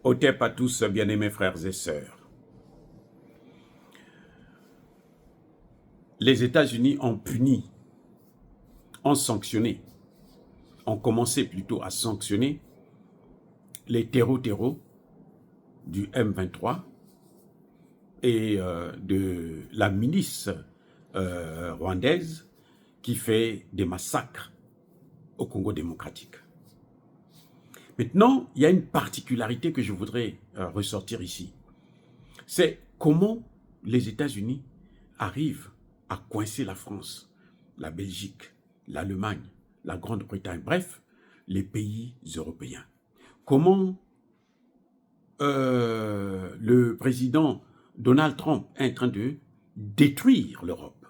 Otep à tous, bien-aimés frères et sœurs. Les États-Unis ont puni, ont sanctionné, ont commencé plutôt à sanctionner les terreaux du M23 et de la milice rwandaise qui fait des massacres au Congo démocratique. Maintenant, il y a une particularité que je voudrais ressortir ici. C'est comment les États-Unis arrivent à coincer la France, la Belgique, l'Allemagne, la Grande-Bretagne, bref, les pays européens. Comment le président Donald Trump est en train de détruire l'Europe.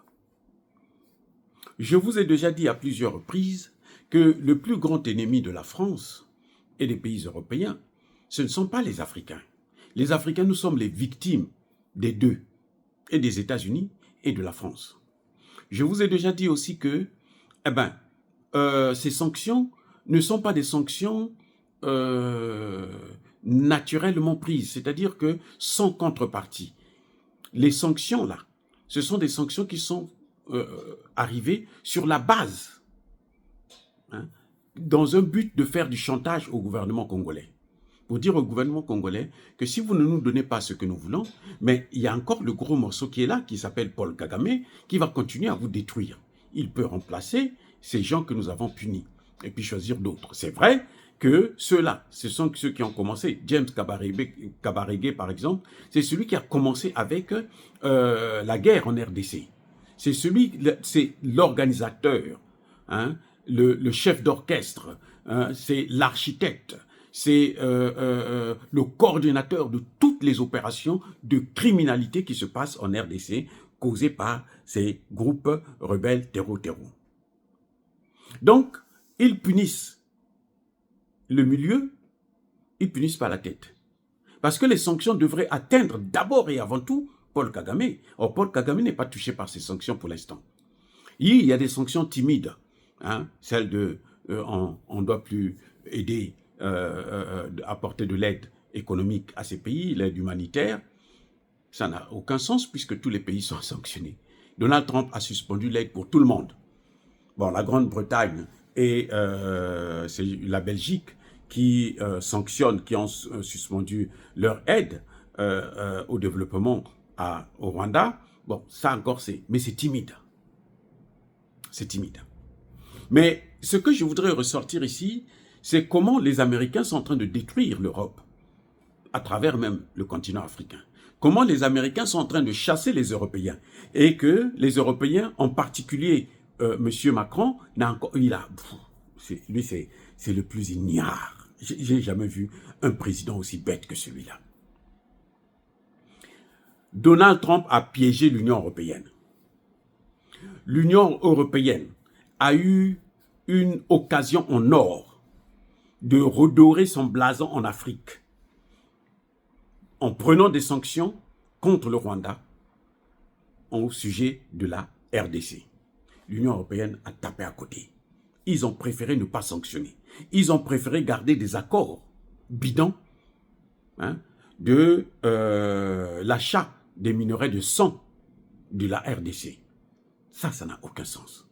Je vous ai déjà dit à plusieurs reprises que le plus grand ennemi de la France et des pays européens, ce ne sont pas les Africains. Les Africains, nous sommes les victimes des deux, et des États-Unis et de la France. Je vous ai déjà dit aussi que ces sanctions ne sont pas des sanctions naturellement prises, c'est-à-dire que sans contrepartie. Les sanctions, là, ce sont des sanctions qui sont arrivées sur la base, dans un but de faire du chantage au gouvernement congolais. Pour dire au gouvernement congolais que si vous ne nous donnez pas ce que nous voulons, mais il y a encore le gros morceau qui est là, qui s'appelle Paul Kagame, qui va continuer à vous détruire. Il peut remplacer ces gens que nous avons punis et puis choisir d'autres. C'est vrai que ceux-là, ce sont ceux qui ont commencé. James Kabarege, par exemple, c'est celui qui a commencé avec la guerre en RDC. C'est l'organisateur, le chef d'orchestre, c'est l'architecte, c'est le coordinateur de toutes les opérations de criminalité qui se passent en RDC, causées par ces groupes rebelles terreau. Donc, ils punissent le milieu, ils punissent pas la tête. Parce que les sanctions devraient atteindre d'abord et avant tout Paul Kagame. Or, Paul Kagame n'est pas touché par ces sanctions pour l'instant. Il y a des sanctions timides, celle de on ne doit plus aider, apporter de l'aide économique à ces pays, l'aide humanitaire. Ça n'a aucun sens puisque tous les pays sont sanctionnés. Donald Trump a suspendu l'aide pour tout le monde. Bon, la Grande-Bretagne et c'est la Belgique qui sanctionnent, qui ont suspendu leur aide au développement au Rwanda. Bon, ça encore mais c'est timide. C'est timide. Mais ce que je voudrais ressortir ici, c'est comment les Américains sont en train de détruire l'Europe, à travers même le continent africain. Comment les Américains sont en train de chasser les Européens. Et que les Européens, en particulier M. Macron, lui c'est le plus ignare. J'ai jamais vu un président aussi bête que celui-là. Donald Trump a piégé l'Union européenne. L'Union européenne a eu une occasion en or de redorer son blason en Afrique en prenant des sanctions contre le Rwanda au sujet de la RDC. L'Union européenne a tapé à côté. Ils ont préféré ne pas sanctionner. Ils ont préféré garder des accords bidons de l'achat des minerais de sang de la RDC. Ça n'a aucun sens.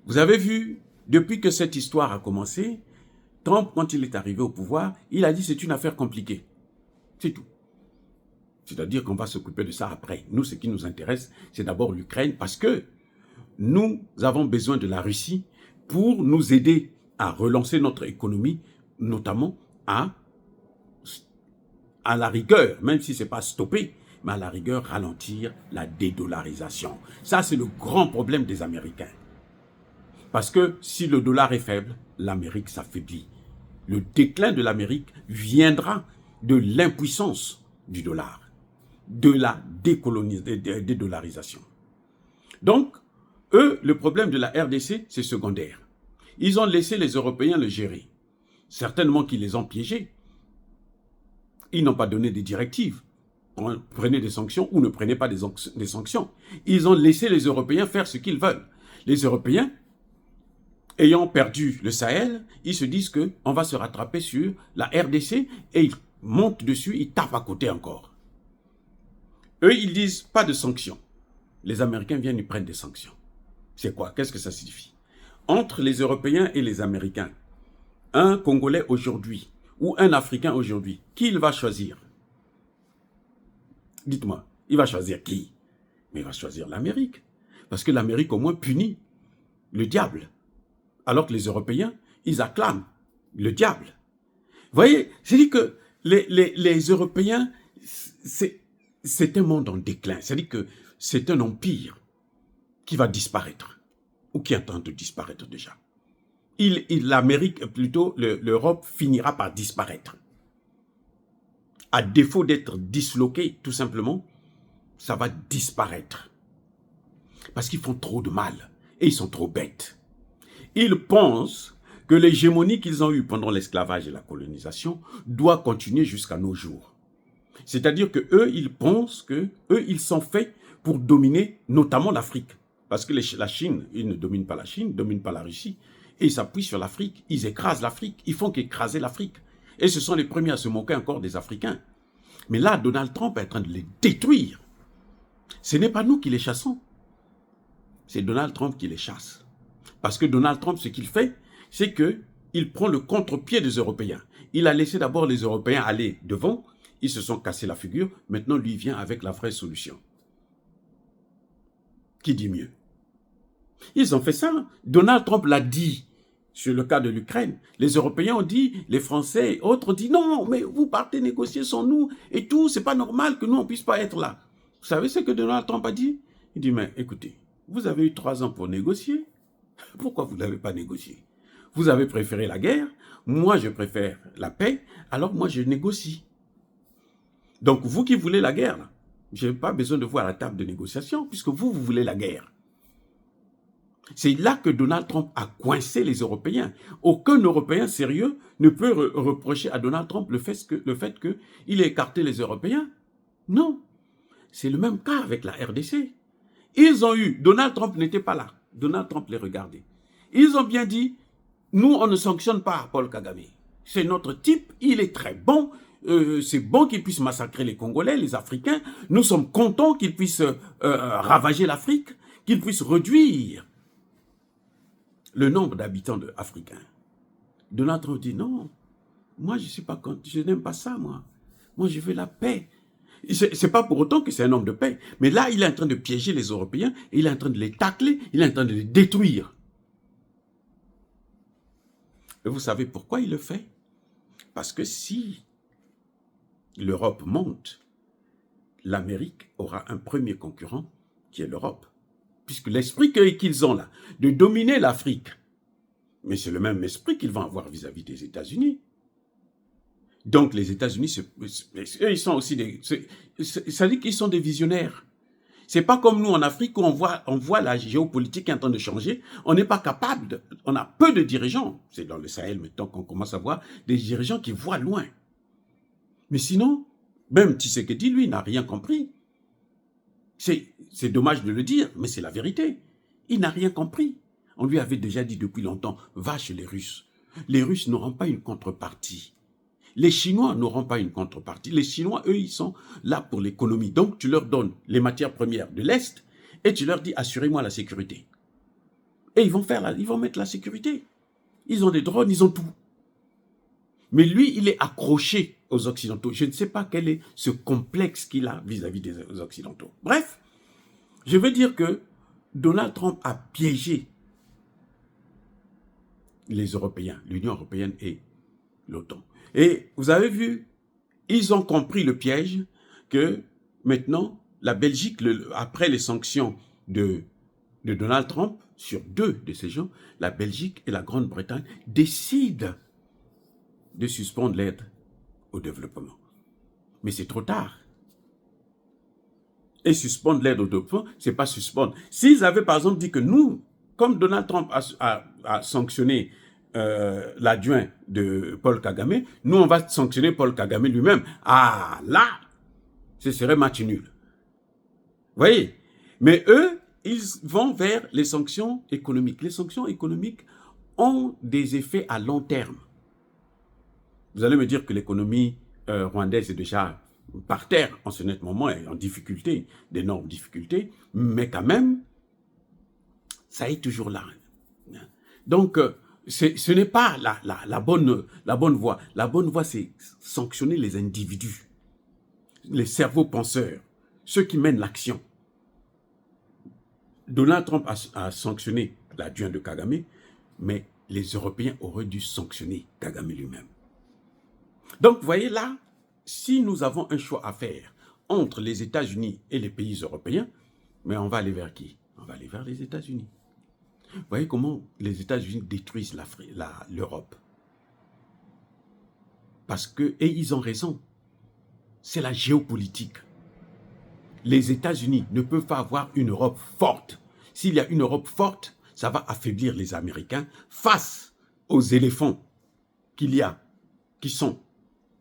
Vous avez vu, depuis que cette histoire a commencé, Trump, quand il est arrivé au pouvoir, il a dit c'est une affaire compliquée. C'est tout. C'est-à-dire qu'on va s'occuper de ça après. Nous, ce qui nous intéresse, c'est d'abord l'Ukraine parce que nous avons besoin de la Russie pour nous aider à relancer notre économie, notamment à la rigueur, même si ce n'est pas stoppé, mais à la rigueur, ralentir la dédollarisation. Ça, c'est le grand problème des Américains. Parce que si le dollar est faible, l'Amérique s'affaiblit. Le déclin de l'Amérique viendra de l'impuissance du dollar, de la dédollarisation. Donc, eux, le problème de la RDC, c'est secondaire. Ils ont laissé les Européens le gérer. Certainement qu'ils les ont piégés. Ils n'ont pas donné des directives. Prenez des sanctions ou ne prenez pas des sanctions. Ils ont laissé les Européens faire ce qu'ils veulent. Les Européens, ayant perdu le Sahel, ils se disent qu'on va se rattraper sur la RDC et ils montent dessus, ils tapent à côté encore. Eux, ils disent pas de sanctions. Les Américains viennent, ils prennent des sanctions. C'est quoi? Qu'est-ce que ça signifie? Entre les Européens et les Américains, un Congolais aujourd'hui ou un Africain aujourd'hui, qui il va choisir? Dites-moi, il va choisir qui? Mais il va choisir l'Amérique. Parce que l'Amérique au moins punit le diable. Alors que les Européens, ils acclament le diable. Vous voyez, c'est-à-dire que les Européens, c'est un monde en déclin. C'est-à-dire que c'est un empire qui va disparaître, ou qui est en train de disparaître déjà. L'Amérique, plutôt l'Europe, finira par disparaître. À défaut d'être disloqué, tout simplement, ça va disparaître. Parce qu'ils font trop de mal, et ils sont trop bêtes. Ils pensent que l'hégémonie qu'ils ont eue pendant l'esclavage et la colonisation doit continuer jusqu'à nos jours. C'est-à-dire que eux, ils pensent que eux, ils sont faits pour dominer notamment l'Afrique. Parce que la Chine, ils ne dominent pas la Chine, ne dominent pas la Russie. Et ils s'appuient sur l'Afrique, ils écrasent l'Afrique, ils font qu'écraser l'Afrique. Et ce sont les premiers à se moquer encore des Africains. Mais là, Donald Trump est en train de les détruire. Ce n'est pas nous qui les chassons. C'est Donald Trump qui les chasse. Parce que Donald Trump, ce qu'il fait, c'est qu'il prend le contre-pied des Européens. Il a laissé d'abord les Européens aller devant, ils se sont cassés la figure, maintenant lui vient avec la vraie solution. Qui dit mieux? Ils ont fait ça. Donald Trump l'a dit sur le cas de l'Ukraine. Les Européens ont dit, les Français et autres ont dit, non, mais vous partez négocier sans nous et tout, c'est pas normal que nous, on puisse pas être là. Vous savez ce que Donald Trump a dit? Il dit, mais écoutez, vous avez eu 3 ans pour négocier. Pourquoi vous n'avez pas négocié? Vous avez préféré la guerre, moi je préfère la paix, alors moi je négocie. Donc vous qui voulez la guerre, je n'ai pas besoin de vous à la table de négociation, puisque vous voulez la guerre. C'est là que Donald Trump a coincé les Européens. Aucun Européen sérieux ne peut reprocher à Donald Trump le fait qu'il ait écarté les Européens. Non. C'est le même cas avec la RDC. Ils ont eu, Donald Trump n'était pas là. Donald Trump les regardait. Ils ont bien dit, nous on ne sanctionne pas Paul Kagame. C'est notre type, il est très bon. C'est bon qu'il puisse massacrer les Congolais, les Africains. Nous sommes contents qu'il puisse ravager l'Afrique, qu'il puisse réduire le nombre d'habitants africains. Donald Trump dit non, moi je n'aime pas ça, moi. Moi je veux la paix. C'est pas pour autant que c'est un homme de paix. Mais là, il est en train de piéger les Européens, et il est en train de les tacler, il est en train de les détruire. Et vous savez pourquoi il le fait? Parce que si l'Europe monte, l'Amérique aura un premier concurrent qui est l'Europe. Puisque l'esprit qu'ils ont là, de dominer l'Afrique, mais c'est le même esprit qu'ils vont avoir vis-à-vis des États-Unis. Donc les États-Unis, eux, ils sont aussi ça dit qu'ils sont des visionnaires. C'est pas comme nous en Afrique où on voit la géopolitique qui est en train de changer. On n'est pas capable, on a peu de dirigeants. C'est dans le Sahel maintenant qu'on commence à voir des dirigeants qui voient loin. Mais sinon, même Tshisekedi, lui, n'a rien compris. C'est dommage de le dire, mais c'est la vérité. Il n'a rien compris. On lui avait déjà dit depuis longtemps, va chez les Russes. Les Russes n'auront pas une contrepartie. Les Chinois n'auront pas une contrepartie. Les Chinois, eux, ils sont là pour l'économie. Donc, tu leur donnes les matières premières de l'Est et tu leur dis, assurez-moi la sécurité. Et ils vont mettre la sécurité. Ils ont des drones, ils ont tout. Mais lui, il est accroché aux Occidentaux. Je ne sais pas quel est ce complexe qu'il a vis-à-vis des Occidentaux. Bref, je veux dire que Donald Trump a piégé les Européens, l'Union européenne et l'OTAN. Et vous avez vu, ils ont compris le piège que maintenant, la Belgique, après les sanctions de Donald Trump, sur 2 de ces gens, la Belgique et la Grande-Bretagne décident de suspendre l'aide au développement. Mais c'est trop tard. Et suspendre l'aide au développement, c'est pas suspendre. S'ils avaient par exemple dit que nous, comme Donald Trump a sanctionné l'adjoint de Paul Kagame, nous on va sanctionner Paul Kagame lui-même. Ah là, ce serait match nul. Vous voyez? Mais eux, ils vont vers les sanctions économiques. Les sanctions économiques ont des effets à long terme. Vous allez me dire que l'économie rwandaise est déjà par terre en ce net moment, et en difficulté, d'énormes difficultés, mais quand même, ça est toujours là. Donc, ce n'est pas la bonne voie. La bonne voie, c'est sanctionner les individus, les cerveaux penseurs, ceux qui mènent l'action. Donald Trump a sanctionné l'adjoint de Kagame, mais les Européens auraient dû sanctionner Kagame lui-même. Donc, vous voyez là, si nous avons un choix à faire entre les États-Unis et les pays européens, mais on va aller vers qui? On va aller vers les États-Unis. Vous voyez comment les États-Unis détruisent l'Europe. Parce que, et ils ont raison, c'est la géopolitique. Les États-Unis ne peuvent pas avoir une Europe forte. S'il y a une Europe forte, ça va affaiblir les Américains face aux éléphants qu'il y a, qui sont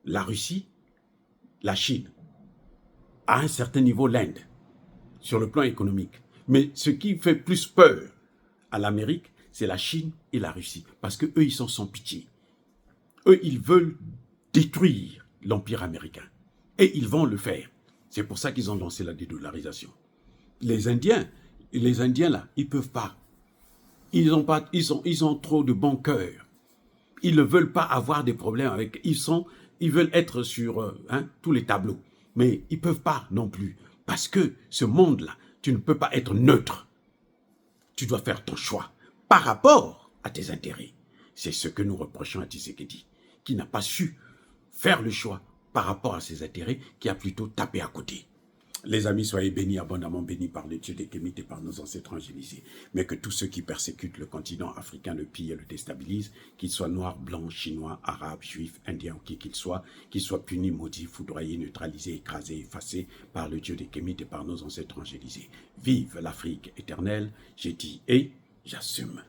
la Russie, la Chine, à un certain niveau l'Inde, sur le plan économique. Mais ce qui fait plus peur à l'Amérique, c'est la Chine et la Russie, parce qu'eux, ils sont sans pitié. Eux, ils veulent détruire l'Empire américain. Et ils vont le faire. C'est pour ça qu'ils ont lancé la dédollarisation. Les Indiens là, ils ne peuvent pas. Ils ont trop de bon cœur. Ils ne veulent pas avoir des problèmes avec... Ils veulent être sur tous les tableaux. Mais ils ne peuvent pas non plus. Parce que ce monde-là, tu ne peux pas être neutre. Tu dois faire ton choix par rapport à tes intérêts. C'est ce que nous reprochons à Tshisekedi, qui n'a pas su faire le choix par rapport à ses intérêts, qui a plutôt tapé à côté. Les amis, soyez bénis, abondamment bénis par le Dieu des Kémites et par nos ancêtres angélisés. Mais que tous ceux qui persécutent le continent africain le pillent et le déstabilisent, qu'ils soient noirs, blancs, chinois, arabes, juifs, indiens ou qui qu'ils soient punis, maudits, foudroyés, neutralisés, écrasés, effacés par le Dieu des Kémites et par nos ancêtres angélisés. Vive l'Afrique éternelle, j'ai dit et j'assume.